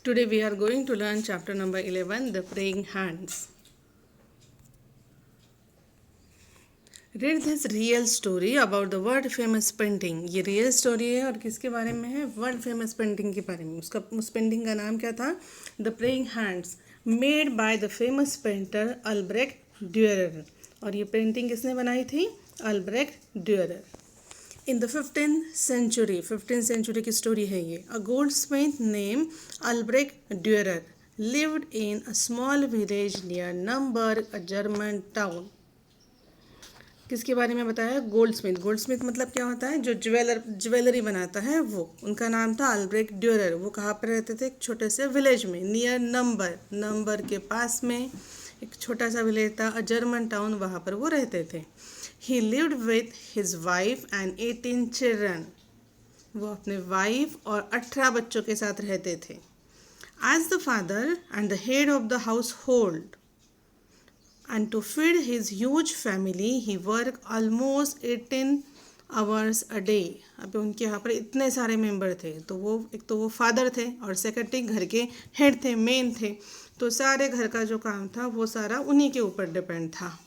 Today we are going to learn chapter number 11, The Praying Hands. Read this real story about the world famous painting. ये real story है और किसके बारे में है? World famous painting के बारे में. उस पेंटिंग का नाम क्या था? The praying hands, made by the famous painter Albrecht Durer. और ये पेंटिंग किसने बनाई थी? Albrecht Durer. In the 15th century की स्टोरी है ये. A goldsmith name Albrecht Durer lived in a small village near Nuremberg, a German town. किसके बारे में बताया? गोल्डस्मिथ. गोल्डस्मिथ मतलब क्या होता है? जो ज्वेलरी बनाता है वो. उनका नाम था अल्ब्रेक्ट ड्यूरर. वो कहाँ पर रहते थे? एक छोटे से विलेज में, नियर नंबर के पास में एक छोटा सा विलेज था, अ जर्मन टाउन. वहाँ पर वो रहते थे. ही lived with his wife and 18 children. वो अपने वाइफ और 18 बच्चों के साथ रहते थे. As the father and the head of the house hold and to feed his huge family he worked almost 18 hours a day. अब उनके यहाँ पर इतने सारे मेंबर थे, तो वो एक तो वो फादर थे और सेक्रेटरी घर के हेड थे, मेन थे. तो सारे घर का जो काम था वो सारा उन्हीं के ऊपर डिपेंड था.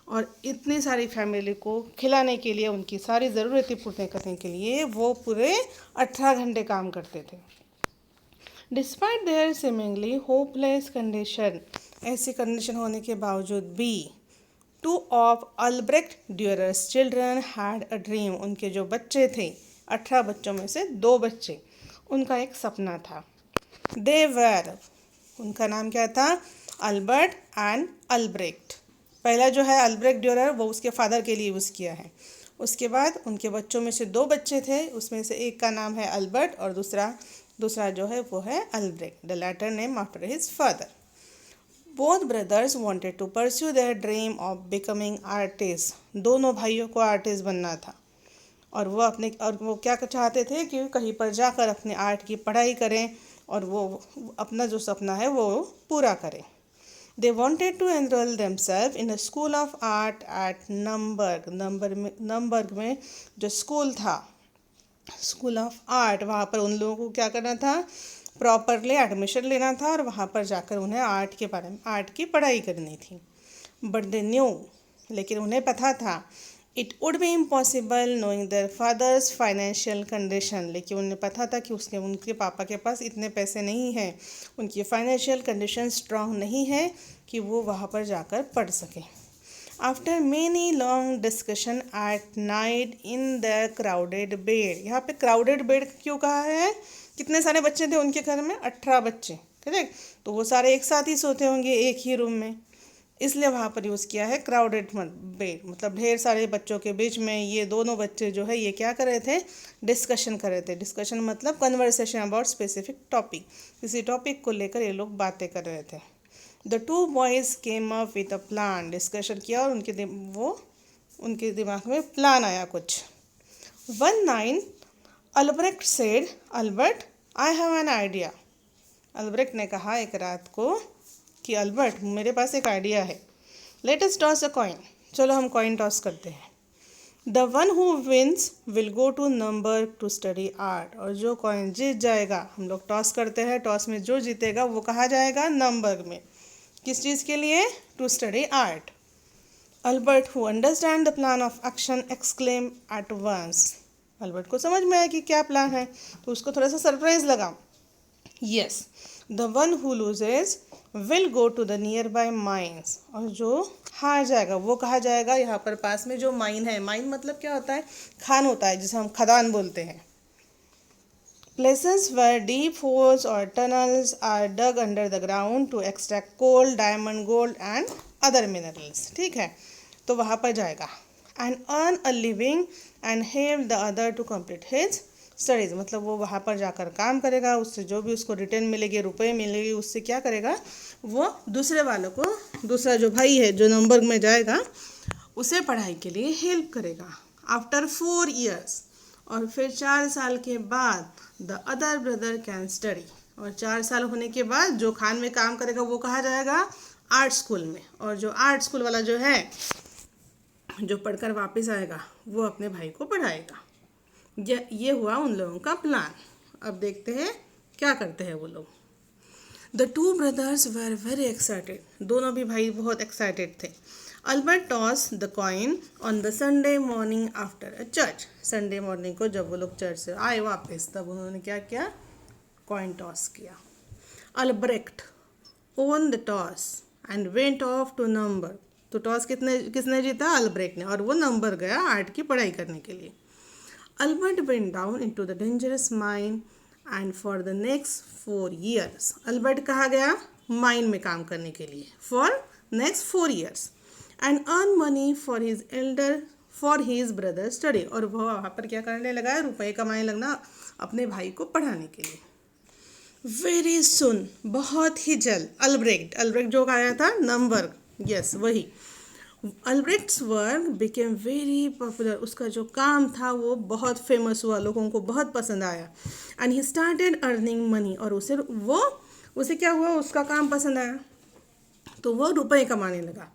और इतनी सारी फैमिली को खिलाने के लिए, उनकी सारी ज़रूरतें पूर्ण करने के लिए वो पूरे 18 घंटे काम करते थे. Despite their seemingly hopeless condition, ऐसी कंडीशन होने के बावजूद भी, two of Albrecht Durer's children had a dream. उनके जो बच्चे थे, 18 बच्चों में से 2 बच्चे, उनका एक सपना था. दे वर, उनका नाम क्या था? Albert and Albrecht. पहला जो है अल्ब्रेक्ट ड्यूरर, वो उसके फादर के लिए यूज़ किया है. उसके बाद उनके बच्चों में से 2 बच्चे थे, उसमें से एक का नाम है अल्बर्ट और दूसरा जो है वो है Albrecht, the latter name after his father. Both brothers wanted to pursue their dream of becoming artist. दोनों भाइयों को आर्टिस्ट बनना था और वो क्या चाहते थे कि कहीं पर जाकर अपने आर्ट की पढ़ाई करें और वो अपना जो सपना है वो पूरा करें. They wanted to enroll themselves in a school of art at Nuremberg में जो स्कूल था, स्कूल ऑफ आर्ट, वहाँ पर उन लोगों को क्या करना था? प्रॉपरली एडमिशन लेना था और वहाँ पर जाकर उन्हें आर्ट के बारे में, आर्ट की पढ़ाई करनी थी. बट दे न्यू, लेकिन उन्हें पता था, it would be impossible knowing their father's financial condition. लेकिन उन्हें पता था कि उनके पापा के पास इतने पैसे नहीं हैं, उनकी फाइनेंशियल कंडीशन स्ट्रांग नहीं है कि वो वहाँ पर जाकर पढ़ सकें. After many long discussion at night in the crowded bed. यहाँ पे क्राउडेड बेड क्यों कहा है? कितने सारे बच्चे थे उनके घर में? 18 बच्चे, करेक्ट. तो वो सारे एक साथ ही सोते होंगे एक ही रूम में, इसलिए वहाँ पर यूज़ किया है क्राउडेड बेड. मतलब ढेर सारे बच्चों के बीच में ये दोनों बच्चे जो है ये क्या कर रहे थे? डिस्कशन कर रहे थे. डिस्कशन मतलब कन्वर्सेशन अबाउट स्पेसिफिक टॉपिक. किसी टॉपिक को लेकर ये लोग बातें कर रहे थे. The 2 boys came up with a plan. Discussion किया और उनके दिमाग में प्लान आया कुछ. One night Albrecht said, Albert I have an idea. Albrecht ने कहा एक रात को कि अल्बर्ट, मेरे पास एक आइडिया है. Let us toss a coin. चलो हम कॉइन टॉस करते हैं. The one who wins will go to Nuremberg to study art. और जो कॉइन जीत जाएगा, हम लोग टॉस करते हैं, टॉस में जो जीतेगा वो कहाँ जाएगा? नंबर्ग में. किस चीज़ के लिए? To study art. Albert who understand the plan of action exclaim at once. Albert को समझ में आया कि क्या प्लान है, तो उसको थोड़ा सा सरप्राइज लगा. Yes, the one who loses will go to the nearby mines. और जो हार जाएगा वो कहाँ जाएगा? यहाँ पर पास में जो माइन है. माइन मतलब क्या होता है? खान होता है, जिसे हम खदान बोलते हैं. Places where deep holes or tunnels are dug under the ground to extract coal, diamond, gold and other minerals. ठीक है, तो वहाँ पर जाएगा. And earn a living and help the other to complete his studies. मतलब वो वहाँ पर जाकर काम करेगा, उससे जो भी उसको रिटर्न मिलेगी, रुपए मिलेगी, उससे क्या करेगा? वो दूसरे वालों को, दूसरा जो भाई है जो नंबर्ग में जाएगा, उसे पढ़ाई के लिए हेल्प करेगा. आफ्टर 4 years, और फिर 4 साल के बाद, the other brother can study. और 4 साल होने के बाद जो खान में काम करेगा वो कहाँ जाएगा? आर्ट स्कूल में. और जो आर्ट स्कूल वाला जो है, जो पढ़कर वापस आएगा, वो अपने भाई को पढ़ाएगा. ये हुआ उन लोगों का प्लान. अब देखते हैं क्या करते हैं वो लोग. The two brothers were very excited, दोनों भी भाई बहुत एक्साइटेड थे. Albert toss the coin on the Sunday morning after a church. Sunday morning को जब वो लोग चर्च से आए वापस, तब उन्होंने क्या किया, कॉइन टॉस किया. Albrecht won the toss and went off to Nuremberg. तो टॉस किसने जीता, अल्ब्रेक्ट ने, और वो नंबर गया आर्ट की पढ़ाई करने के लिए. Albert went down into the dangerous mine and for the next 4 years. Albert कहाँ गया, माइन में काम करने के लिए, for next 4 years, and earn money for his brother study. और वह वहाँ पर क्या करने लगा, रुपए कमाने लगना अपने भाई को पढ़ाने के लिए. वेरी सुन, बहुत ही जल्द, अल्ब्रेक्ट जो आया था नंबर, यस वही. अल्ब्रेक्ट्स वर्क बिकेम वेरी पॉपुलर. उसका जो काम था वो बहुत फेमस हुआ, लोगों को बहुत पसंद आया. And he started earning money. और उसे क्या हुआ, उसका काम पसंद आया तो वो रुपए कमाने लगा.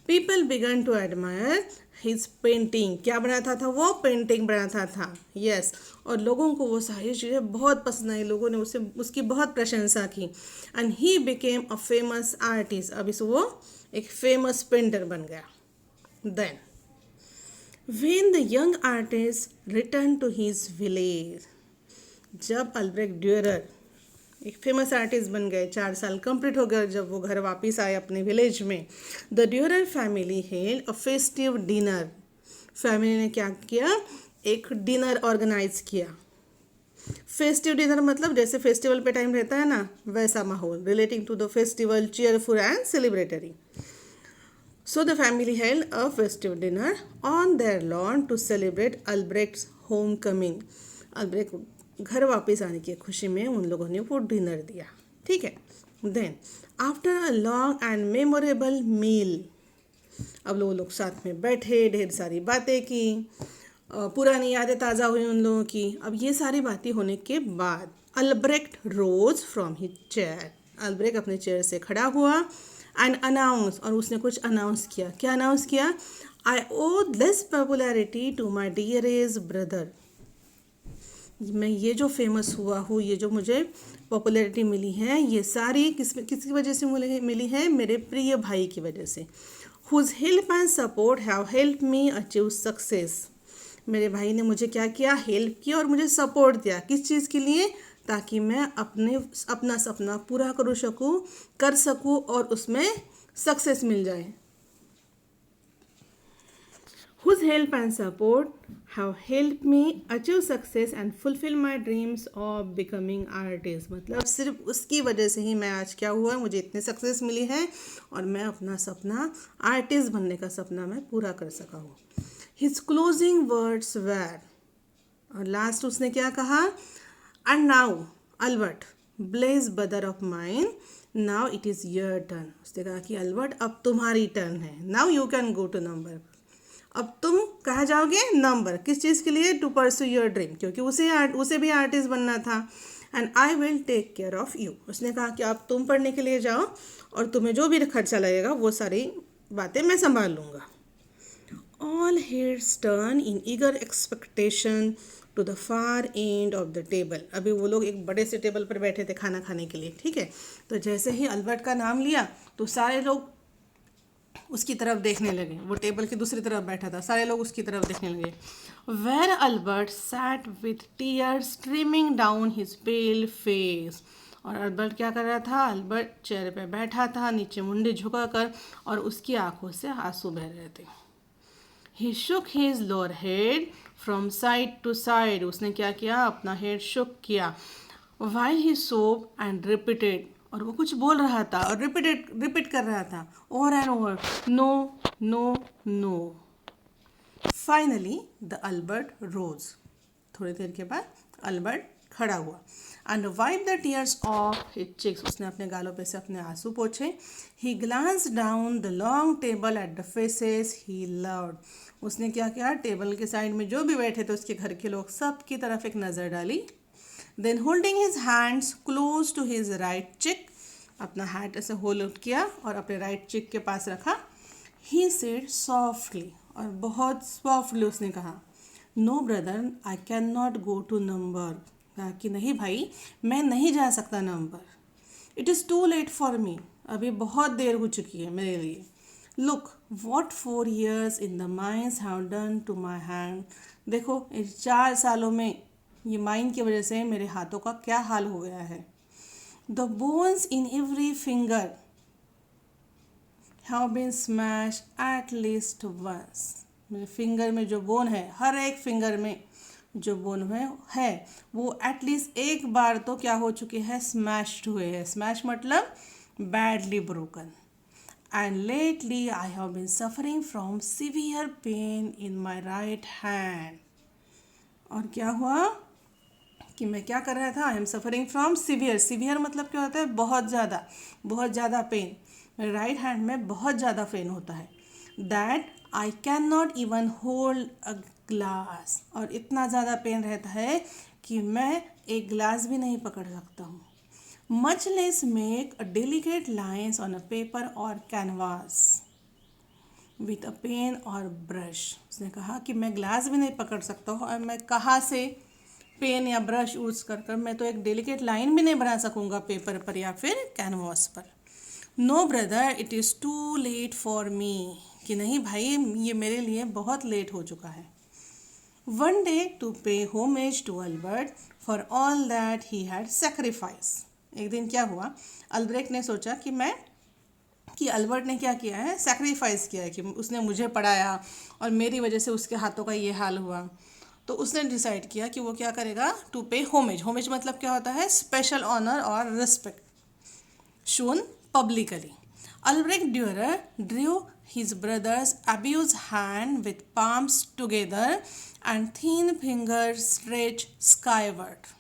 People began to admire his painting. क्या बनाता था वो, पेंटिंग बनाता था, यस. और लोगों को वो सारी चीज़ें बहुत पसंद आई, लोगों ने उसकी बहुत प्रशंसा की. And he became a famous artist. अब वो एक फेमस पेंटर बन गया. Then when the young artist return to his village. जब अल्ब्रेक्ट ड्यूरर एक फेमस आर्टिस्ट बन गए, 4 साल कंप्लीट हो गए जब वो घर वापस आए अपने विलेज में, the Dürer family held a festive dinner. Family ने क्या किया, एक डिनर ऑर्गेनाइज किया. फेस्टिव डिनर मतलब जैसे फेस्टिवल पे टाइम रहता है ना, वैसा माहौल, relating to the festival, cheerful and celebratory. So the family held a festive dinner on their lawn to celebrate Albrecht's homecoming. Albrecht घर वापस आने की खुशी में उन लोगों ने वो डिनर दिया, ठीक है. Then after a long and memorable meal. अब लोग साथ में बैठे, ढेर सारी बातें की, पुरानी यादें ताज़ा हुई उन लोगों की. अब ये सारी बातें होने के बाद Albrecht rose from his chair. Albrecht अपने चेयर से खड़ा हुआ एंड अनाउंस. और उसने कुछ अनाउंस किया. क्या अनाउंस किया, I owe less popularity to my dearest brother. मैं ये जो फेमस हुआ हूँ, ये जो मुझे पॉपुलैरिटी मिली है, ये सारी किसकी वजह से मिली है, मेरे प्रिय भाई की वजह से. Whose help and support have help me achieve success. मेरे भाई ने मुझे क्या किया, हेल्प किया और मुझे सपोर्ट दिया. किस चीज़ के लिए, ताकि मैं अपना सपना पूरा कर सकूँ और उसमें सक्सेस मिल जाए. Whose help and support have helped me achieve success and fulfill my dreams of becoming artist. मतलब सिर्फ उसकी वजह से ही मैं आज क्या हुआ, मुझे इतनी सक्सेस मिली है और मैं अपना सपना, आर्टिस्ट बनने का सपना मैं पूरा कर सका हूँ. His closing words were, और लास्ट उसने क्या कहा, and now Albert, blessed brother of mine, now it is your turn. उसने कहा कि अल्बर्ट अब तुम्हारी टर्न है, now you can go to number. अब तुम कहाँ जाओगे, नंबर. किस चीज़ के लिए, टू परस्यू योर ड्रीम, क्योंकि उसे भी आर्टिस्ट बनना था. And I will take care of you. उसने कहा कि अब तुम पढ़ने के लिए जाओ और तुम्हें जो भी खर्चा लगेगा वो सारी बातें मैं संभाल लूँगा. All heads turn in eager expectation to the far end of the table. अभी वो लोग एक बड़े से टेबल पर बैठे थे खाना खाने के लिए, ठीक है. तो जैसे ही अल्बर्ट का नाम लिया तो सारे लोग उसकी तरफ देखने लगे. वो टेबल की दूसरी तरफ बैठा था, सारे लोग उसकी तरफ देखने लगे. Where Albert sat with tears streaming down his pale face. और अल्बर्ट क्या कर रहा था, अल्बर्ट चेयर पे बैठा था, नीचे मुंडी झुकाकर, और उसकी आंखों से आंसू बह रहे थे. He shook his lower head from side to side. उसने क्या किया, अपना हेड शुक किया. While he sobbed and repeated. और वो कुछ बोल रहा था और रिपीट कर रहा था over and over, no no no. Finally the Albert rose. थोड़ी देर के बाद अल्बर्ट खड़ा हुआ. And wipe the tears off his cheeks. उसने अपने गालों पे से अपने आंसू पोंछे. He glance down the long table at the faces he loved. उसने क्या किया, टेबल के साइड में जो भी बैठे थे उसके घर के लोग, सब की तरफ एक नज़र डाली. Then holding his hands close to his right cheek, अपना हाथ ऐसे होल्ड किया और अपने राइट चिक के पास रखा. He said softly, और बहुत सॉफ्टली उसने कहा, No brother, I cannot go to number. कहा कि नहीं भाई, मैं नहीं जा सकता Nuremberg. It is too late for me, अभी बहुत देर हो चुकी है मेरे लिए। Look what 4 years in the mines have done to my hand, देखो इस 4 सालों में ये माइन की वजह से मेरे हाथों का क्या हाल हो गया है। The bones in every finger have been smash at least once, मेरे फिंगर में जो बोन है, हर एक फिंगर में जो बोन है वो एटलीस्ट एक बार तो क्या हो चुके हैं, स्मैश्ड हुए हैं। स्मैश मतलब badly broken. And lately I have been suffering from severe pain in my right hand, और क्या हुआ कि मैं क्या कर रहा था, I am suffering from severe, severe मतलब क्या होता है, बहुत ज़्यादा पेन, मेरे राइट हैंड में बहुत ज़्यादा पेन होता है। That I can not even hold a glass, और इतना ज़्यादा पेन रहता है कि मैं एक ग्लास भी नहीं पकड़ सकता हूँ। Much less make a delicate lines on a paper और कैनवास विथ अ पेन और ब्रश, उसने कहा कि मैं ग्लास भी नहीं पकड़ सकता हूँ, और मैं कहाँ से पेन या ब्रश यूज़ कर कर मैं तो एक डेलिकेट लाइन भी नहीं बना सकूँगा पेपर पर या फिर कैनवास पर। No brother it is too late for me, कि नहीं भाई ये मेरे लिए बहुत लेट हो चुका है। One day to pay homage to Albert for all that he had sacrifice, एक दिन क्या हुआ, अल्ब्रेक्ट ने सोचा कि अल्बर्ट ने क्या किया है, सेक्रीफाइस किया है, कि उसने मुझे पढ़ाया और मेरी वजह से उसके हाथों का ये हाल हुआ। तो उसने डिसाइड किया कि वो क्या करेगा, टू पे होमेज, होमेज मतलब क्या होता है, स्पेशल ऑनर और respect shown publicly. Albrecht Dürer drew his brother's abused hand with palms together and thin fingers stretched skyward.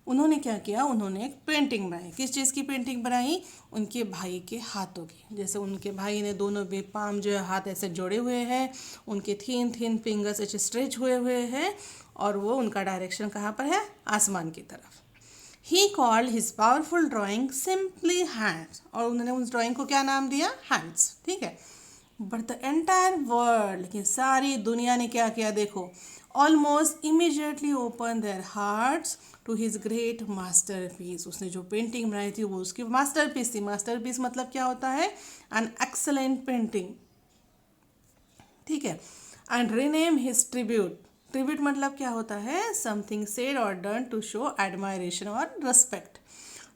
उन्होंने क्या किया, उन्होंने एक पेंटिंग बनाई। किस चीज़ की पेंटिंग बनाई, उनके भाई के हाथों की। जैसे उनके भाई ने दोनों भी पाम जो है हाथ ऐसे जोड़े हुए हैं, उनके थिन थिन फिंगर्स ऐसे स्ट्रेच हुए हुए हैं, और वो उनका डायरेक्शन कहाँ पर है, आसमान की तरफ। He called his powerful drawing simply hands, और उन्होंने उस ड्राइंग को क्या नाम दिया, हैंड्स, ठीक है। बट द एंटायर वर्ल्ड, लेकिन सारी दुनिया ने क्या किया, देखो, almost immediately open their hearts to his great masterpiece, उसने जो पेंटिंग बनाई थी वो उसकी मास्टरपीस थी। मास्टरपीस मतलब क्या होता है, एन एक्सलेंट पेंटिंग, ठीक है। And rename his tribute, tribute मतलब क्या होता है, समथिंग सेड और डन टू शो एडमायरेशन और रिस्पेक्ट।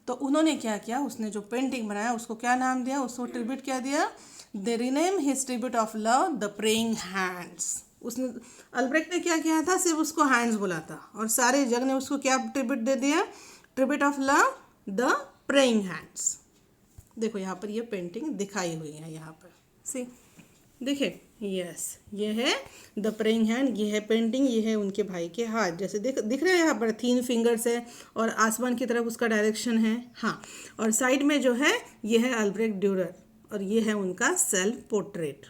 तो उन्होंने क्या किया, उसने जो पेंटिंग बनाया उसको क्या नाम दिया, उसको ट्रिब्यूट क्या दिया, they rename his tribute of love the praying hands. उसने, अल्ब्रेक्ट ने क्या किया था, सिर्फ उसको हैंड्स बोला था, और सारे जग ने उसको क्या ट्रिब्यूट दे दिया, tribute of love the praying hands. देखो यहाँ पर ये पेंटिंग दिखाई हुई है, यहाँ पर सी देखे, यस ये है द प्रेइंग हैंड, ये है पेंटिंग, ये है उनके भाई के हाथ, जैसे दिख रहे हैं यहाँ पर, थीन फिंगर्स है और आसमान की तरफ उसका डायरेक्शन है, हाँ। और साइड में जो है ये है अल्ब्रेक्ट ड्यूरर, और ये है उनका self portrait.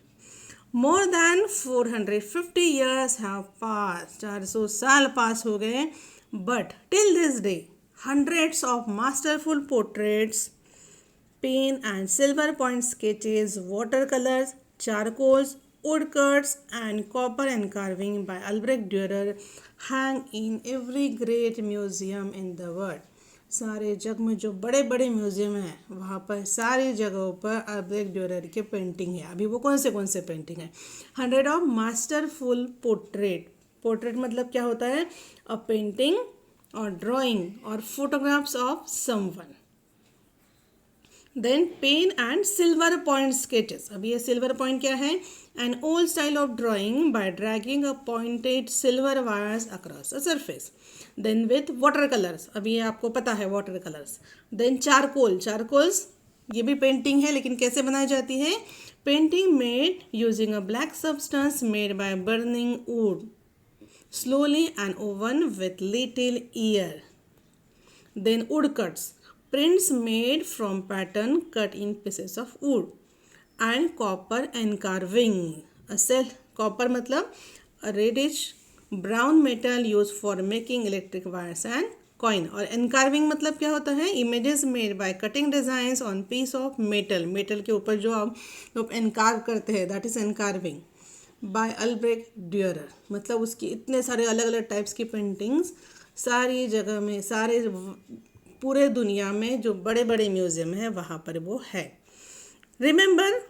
More than 450 years have pass, 400 साल पास हो गए, but till this day hundreds of masterful portraits, pen and silver point sketches, watercolors, charcoals, woodcuts, and copper and carving by Albrecht Dürer hang in every great museum in the world. सारे जग में जो बड़े बड़े museum हैं वहाँ पर सारी जगहों पर अल्ब्रेक्ट ड्यूरर के पेंटिंग है। अभी वो कौन से पेंटिंग है, 100 ऑफ मास्टरफुल पोर्ट्रेट, पोर्ट्रेट मतलब क्या होता है, अ पेंटिंग और ड्राइंग और photographs of someone. Then pen and silver point sketches, अब ये सिल्वर पॉइंट क्या है, an old style of drawing by dragging a pointed silver wires across a surface. Then with water colours, अब ये आपको पता है वाटर कलर्स। देन चारकोल्स ये भी पेंटिंग है, लेकिन कैसे बनाई जाती है, painting made using a black substance made by burning would slowly and oven with little air. Then woodcuts, prints made from pattern cut in pieces of wood. And copper and carving, copper मतलब a reddish brown metal used for making electric wires and coin. और एनकार्विंग मतलब क्या होता है, images made by cutting designs on piece of metal, metal के ऊपर जो आप लोग एनकार्व करते हैं, that is engraving by Albrecht Durer. मतलब उसकी इतने सारे अलग अलग टाइप्स की पेंटिंग्स सारी जगह में, सारे पूरे दुनिया में जो बड़े बड़े म्यूज़ियम है वहाँ पर वो है। Remember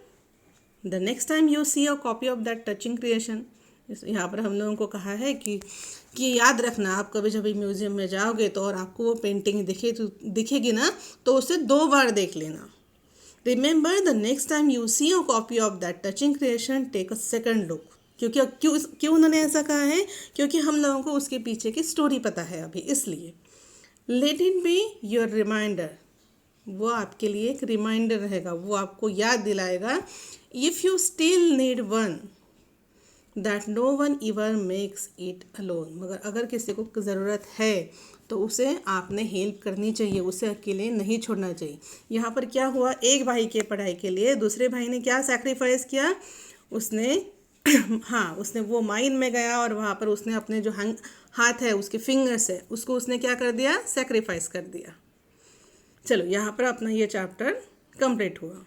the next time you see a copy of that touching creation, यहाँ पर हम लोगों को कहा है कि याद रखना, आप कभी जब म्यूज़ियम में जाओगे तो और आपको वो पेंटिंग दिखेगी ना, तो उसे 2 बार देख लेना। Remember the next time you see a copy of that touching creation take a second look. क्योंकि क्यों उन्होंने ऐसा कहा है? क्योंकि हम लोगों को उसके पीछे की स्टोरी पता है अभी, इसलिए। Let it be your reminder, वो आपके लिए एक रिमाइंडर रहेगा, वो आपको याद दिलाएगा। If you still need one that no one ever makes it alone, मगर अगर किसी को ज़रूरत है तो उसे आपने हेल्प करनी चाहिए, उसे अकेले नहीं छोड़ना चाहिए। यहाँ पर क्या हुआ, एक भाई के पढ़ाई के लिए दूसरे भाई ने क्या सैक्रिफाइस किया, उसने हाँ, उसने वो माइन में गया और वहाँ पर उसने अपने जो हाथ है, उसके फिंगर्स है, उसको उसने क्या कर दिया, सैक्रिफाइस कर दिया। चलो यहाँ पर अपना ये चैप्टर कंप्लीट हुआ।